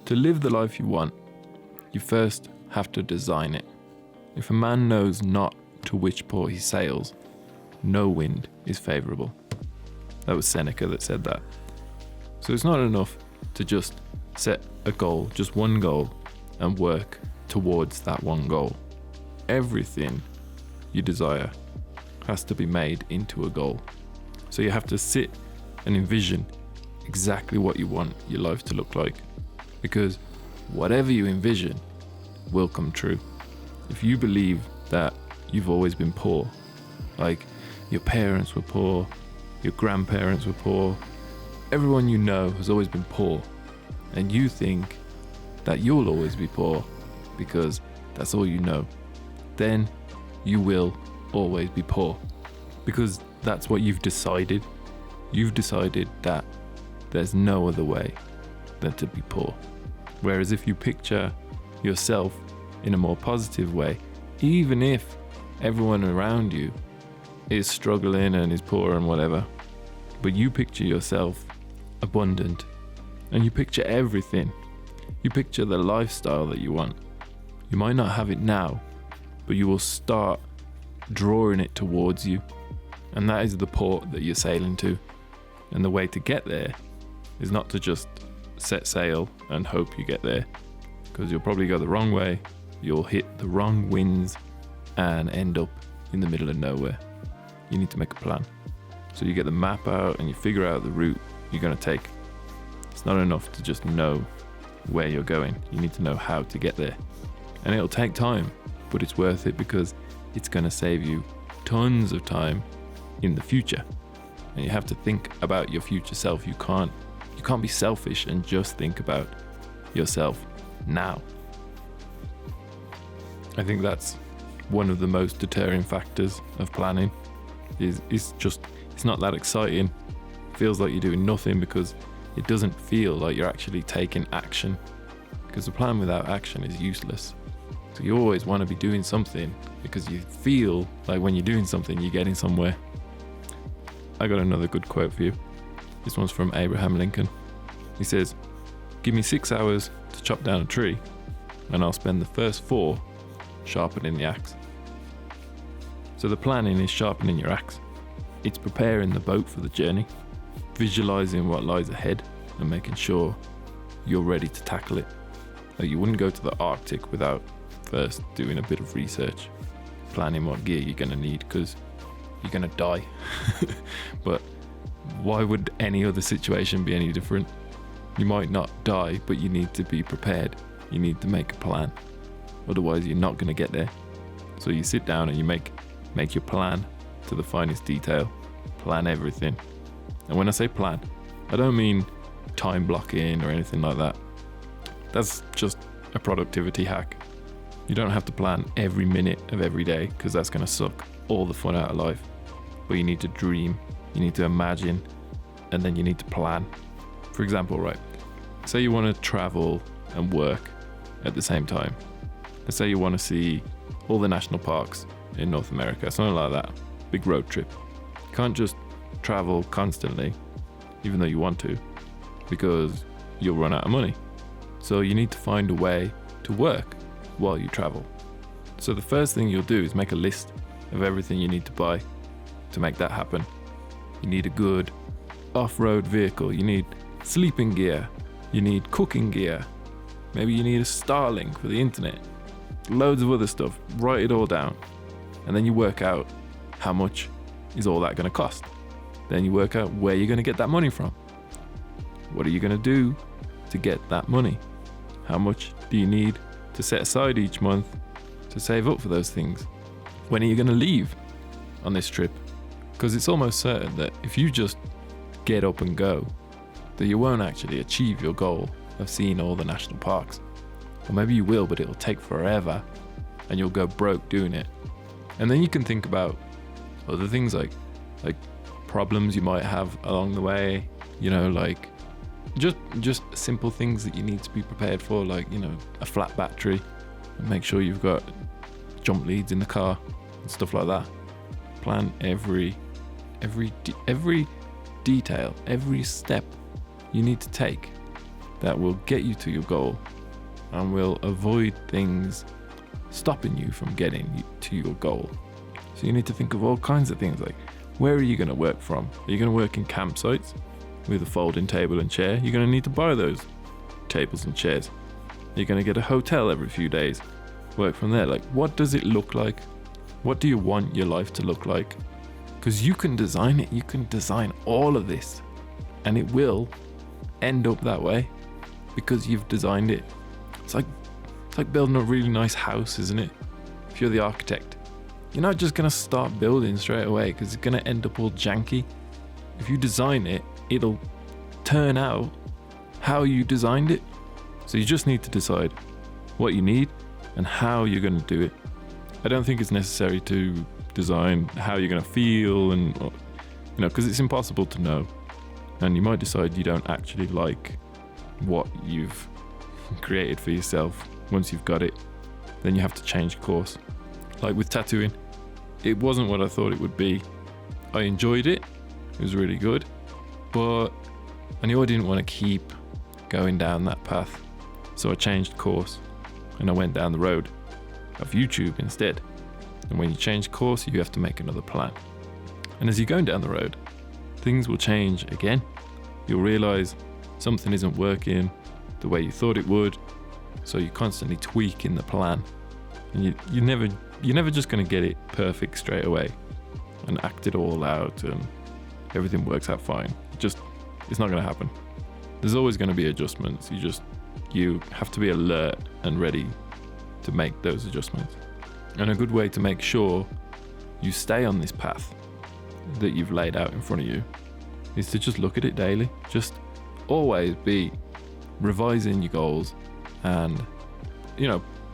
To live the life you want, you first have to design it. If a man knows not to which port he sails, no wind is favourable. That was Seneca that said that. So it's not enough to just set a goal, just one goal, and work towards that one goal. Everything you desire has to be made into a goal. So you have to sit and envision exactly what you want your life to look like. Because whatever you envision will come true. If you believe that you've always been poor, like your parents were poor, your grandparents were poor, everyone you know has always been poor, and you think that you'll always be poor because that's all you know, then you will always be poor. Because that's what you've decided. You've decided that there's no other way than to be poor. Whereas if you picture yourself in a more positive way, even if everyone around you is struggling and is poor and whatever, but you picture yourself abundant and you picture everything. You picture the lifestyle that you want. You might not have it now, but you will start drawing it towards you. And that is the port that you're sailing to. And the way to get there is not to just set sail and hope you get there, because you'll probably go the wrong way, you'll hit the wrong winds and end up in the middle of nowhere. You need to make a plan. So you get the map out and you figure out the route you're going to take. It's not enough to just know where you're going. You need to know how to get there. And it'll take time, but it's worth it because it's going to save you tons of time in the future. And you have to think about your future self. You can't be selfish and just think about yourself now. I think that's one of the most deterring factors of planning. It's not that exciting. It feels like you're doing nothing because it doesn't feel like you're actually taking action. Because a plan without action is useless. So you always want to be doing something because you feel like when you're doing something, you're getting somewhere. I got another good quote for you. This one's from Abraham Lincoln. He says, "Give me 6 hours to chop down a tree, and I'll spend the first 4 sharpening the axe." So the planning is sharpening your axe. It's preparing the boat for the journey, visualizing what lies ahead, and making sure you're ready to tackle it. Like you wouldn't go to the Arctic without first doing a bit of research, planning what gear you're going to need, because you're going to die. But why would any other situation be any different? You might not die, but you need to be prepared. You need to make a plan. Otherwise, you're not going to get there. So you sit down and you make your plan to the finest detail. Plan everything. And when I say plan, I don't mean time blocking or anything like that. That's just a productivity hack. You don't have to plan every minute of every day because that's going to suck all the fun out of life. But you need to dream, you need to imagine, and then you need to plan. For example, right, say you want to travel and work at the same time. Let's say you want to see all the national parks in North America, something like that. Big road trip. You can't just travel constantly, even though you want to, because you'll run out of money. So you need to find a way to work while you travel. So the first thing you'll do is make a list of everything you need to buy to make that happen. You need a good off-road vehicle. You need sleeping gear. You need cooking gear. Maybe you need a Starlink for the internet. Loads of other stuff. Write it all down. And then you work out how much is all that going to cost. Then you work out where you're going to get that money from. What are you going to do to get that money? How much do you need to set aside each month to save up for those things? When are you going to leave on this trip? Because it's almost certain that if you just get up and go, that you won't actually achieve your goal of seeing all the national parks. Or maybe you will, but it'll take forever and you'll go broke doing it. And then you can think about other things like problems you might have along the way, like just simple things that you need to be prepared for, like, a flat battery, and make sure you've got jump leads in the car and stuff like that. Plan every detail, every step you need to take. that will get you to your goal and will avoid things stopping you from getting to your goal. So you need to think of all kinds of things, like, where are you going to work from? Are you going to work in campsites with a folding table and chair? You're going to need to buy those tables and chairs. You're going to get a hotel every few days, work from there. Like, what does it look like? What do you want your life to look like? Because you can design it. You can design all of this, and it will end up that way because you've designed it. It's like building a really nice house, isn't it? If you're the architect, you're not just going to start building straight away because it's going to end up all janky. If you design it, it'll turn out how you designed it. So you just need to decide what you need and how you're going to do it. I don't think it's necessary to design how you're going to feel, and because it's impossible to know. And you might decide you don't actually like what you've created for yourself. Once you've got it, then you have to change course. Like with tattooing, it wasn't what I thought it would be. I enjoyed it. It was really good, but I knew I didn't want to keep going down that path. So I changed course and I went down the road of YouTube instead. And when you change course, you have to make another plan. And as you're going down the road, things will change again. You'll realize something isn't working the way you thought it would. So you're constantly tweaking the plan. And you're never just going to get it perfect straight away and act it all out and everything works out fine. It's not going to happen. There's always going to be adjustments. You have to be alert and ready to make those adjustments. And a good way to make sure you stay on this path that you've laid out in front of you is to just look at it daily. Just always be revising your goals and,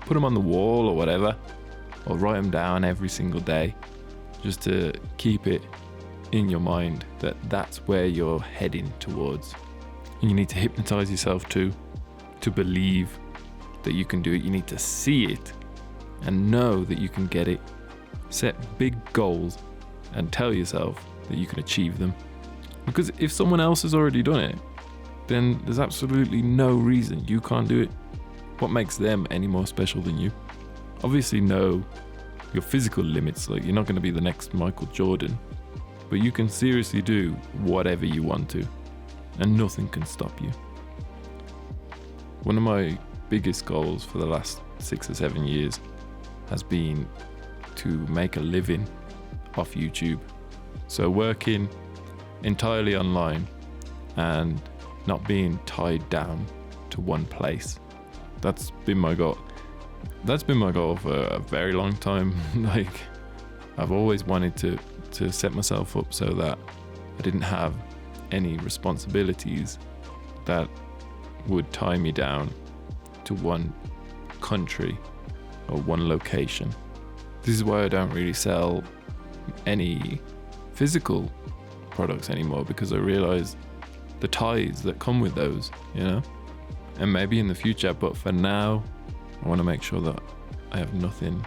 put them on the wall or whatever, or write them down every single day, just to keep it in your mind that that's where you're heading towards. And you need to hypnotize yourself to believe that you can do it. You need to see it and know that you can get it. Set big goals and tell yourself that you can achieve them. Because if someone else has already done it, then there's absolutely no reason you can't do it. What makes them any more special than you? Obviously know your physical limits, like you're not going to be the next Michael Jordan, but you can seriously do whatever you want to, and nothing can stop you. One of my biggest goals for the last 6 or 7 years has been to make a living off YouTube. So working entirely online and not being tied down to one place. That's been my goal. That's been my goal for a very long time. Like, I've always wanted to set myself up so that I didn't have any responsibilities that would tie me down to one country or one location. This is why I don't really sell any physical products anymore, because I realize the ties that come with those, and maybe in the future, but for now I want to make sure that I have nothing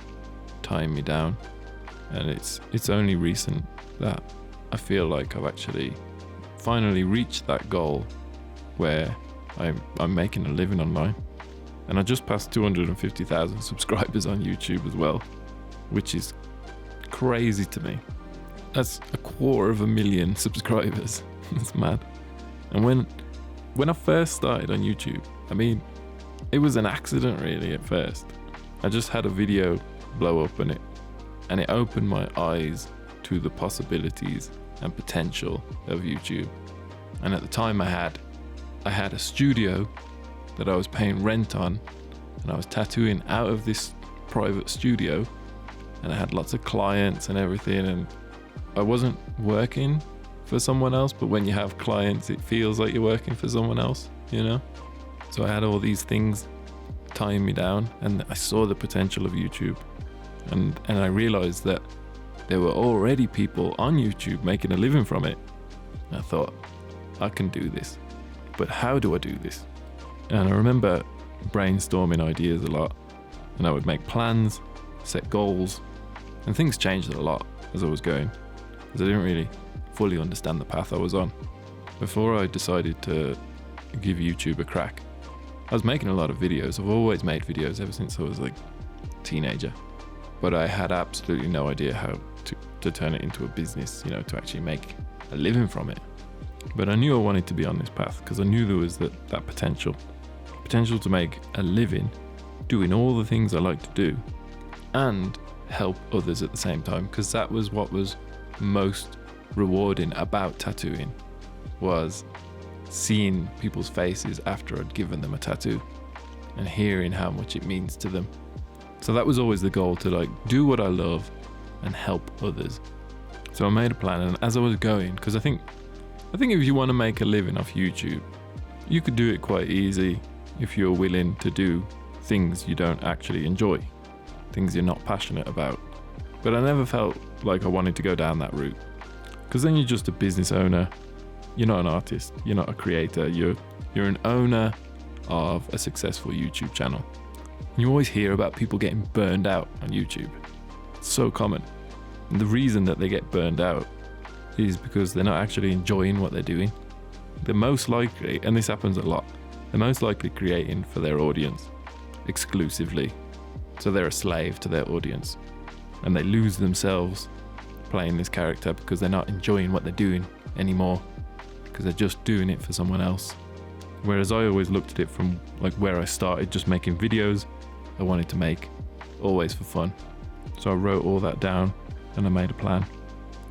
tying me down. And it's only recent that I feel like I've actually finally reached that goal where I'm making a living online. And I just passed 250,000 subscribers on YouTube as well, which is crazy to me. That's 250,000 subscribers. That's mad. And when I first started on YouTube, it was an accident really at first. I just had a video blow up and it opened my eyes to the possibilities and potential of YouTube. And at the time I had a studio that I was paying rent on, and I was tattooing out of this private studio, and I had lots of clients and everything, and I wasn't working for someone else, but when you have clients it feels like you're working for someone else, So I had all these things tying me down, and I saw the potential of YouTube, and I realized that there were already people on YouTube making a living from it. And I thought, I can do this, but how do I do this? And I remember brainstorming ideas a lot, and I would make plans, set goals, and things changed a lot as I was going, because I didn't really fully understand the path I was on. Before I decided to give YouTube a crack, I was making a lot of videos. I've always made videos ever since I was like a teenager, but I had absolutely no idea how to turn it into a business, to actually make a living from it. But I knew I wanted to be on this path because I knew there was that potential to make a living doing all the things I like to do and help others at the same time, because that was what was most rewarding about tattooing, was seeing people's faces after I'd given them a tattoo and hearing how much it means to them. So that was always the goal, to like do what I love and help others. So I made a plan, and as I was going, because I think if you want to make a living off YouTube, you could do it quite easy if you're willing to do things you don't actually enjoy, things you're not passionate about. But I never felt like I wanted to go down that route, because then you're just a business owner. You're not an artist, you're not a creator, you're an owner of a successful YouTube channel. You always hear about people getting burned out on YouTube. It's so common. And the reason that they get burned out is because they're not actually enjoying what they're doing. They're most likely, and this happens a lot, they're most likely creating for their audience exclusively. So they're a slave to their audience, and they lose themselves playing this character because they're not enjoying what they're doing anymore, because they're just doing it for someone else. Whereas I always looked at it from like where I started, just making videos I wanted to make, always for fun. So I wrote all that down and I made a plan.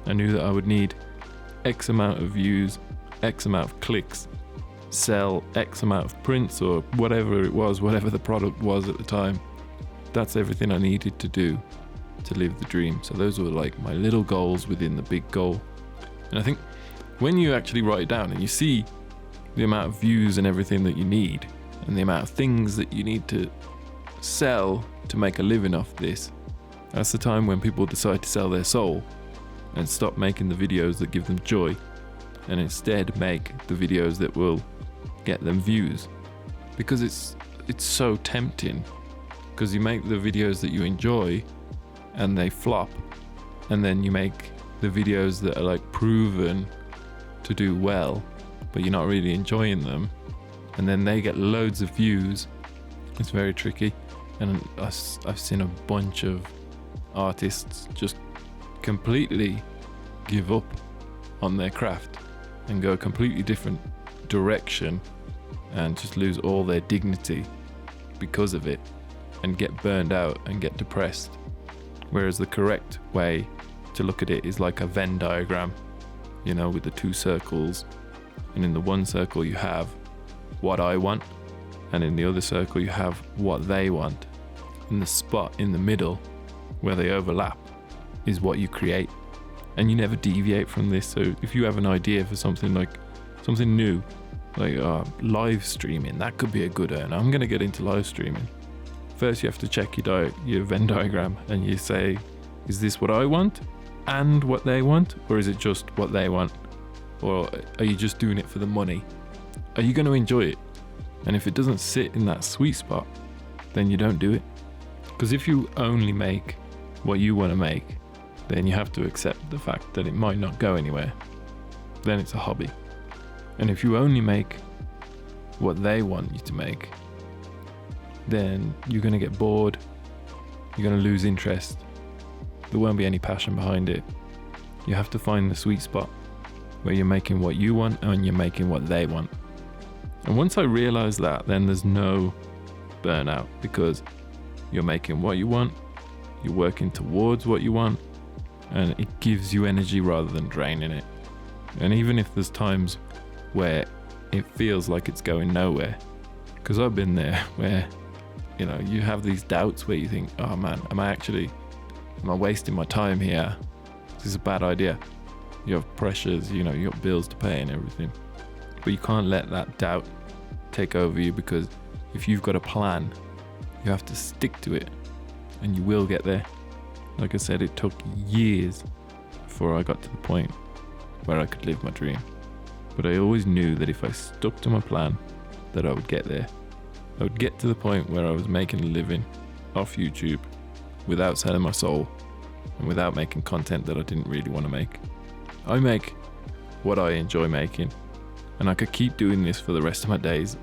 I knew that I would need X amount of views, X amount of clicks, sell X amount of prints or whatever it was, whatever the product was at the time. That's everything I needed to do to live the dream. So those were like my little goals within the big goal. And I think when you actually write it down and you see the amount of views and everything that you need, and the amount of things that you need to sell to make a living off this, that's the time when people decide to sell their soul and stop making the videos that give them joy, and instead make the videos that will get them views. Because it's so tempting, because you make the videos that you enjoy and they flop, and then you make the videos that are like proven to do well, but you're not really enjoying them, and then they get loads of views. It's very tricky. And I've seen a bunch of artists just completely give up on their craft and go a completely different direction and just lose all their dignity because of it, and get burned out and get depressed. Whereas the correct way to look at it is like a Venn diagram, with the two circles, and in the one circle you have what I want, and in the other circle you have what they want. And the spot in the middle where they overlap is what you create, and you never deviate from this. So if you have an idea for something new, like live streaming, that could be a good earner. I'm going to get into live streaming. First you have to check your Venn diagram, and you say, is this what I want and what they want, or is it just what they want? Or are you just doing it for the money? Are you going to enjoy it? And if it doesn't sit in that sweet spot, then you don't do it. Because if you only make what you want to make, then you have to accept the fact that it might not go anywhere. Then it's a hobby. And if you only make what they want you to make, then you're going to get bored, you're going to lose interest, there won't be any passion behind it. You have to find the sweet spot where you're making what you want and you're making what they want. And once I realized that, then there's no burnout, because you're making what you want, you're working towards what you want, and it gives you energy rather than draining it. And even if there's times where it feels like it's going nowhere, because I've been there, where you have these doubts where you think, oh man, am I wasting my time here? This is a bad idea. You have pressures, you got bills to pay and everything. But you can't let that doubt take over you, because if you've got a plan, you have to stick to it, and you will get there. Like I said, it took years before I got to the point where I could live my dream. But I always knew that if I stuck to my plan, that I would get there. I would get to the point where I was making a living off YouTube without selling my soul and without making content that I didn't really want to make. I make what I enjoy making, and I could keep doing this for the rest of my days.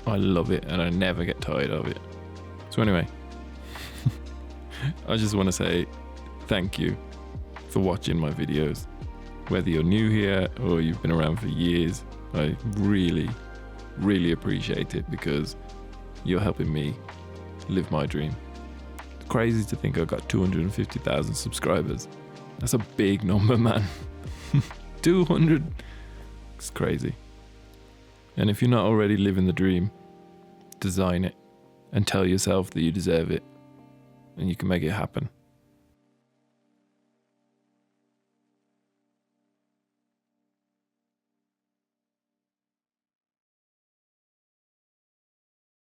I love it and I never get tired of it. So anyway, I just want to say thank you for watching my videos. Whether you're new here or you've been around for years, I really, really appreciate it because you're helping me live my dream. It's crazy to think I've got 250,000 subscribers. That's a big number, man. 200. It's crazy. And if you're not already living the dream, design it and tell yourself that you deserve it and you can make it happen.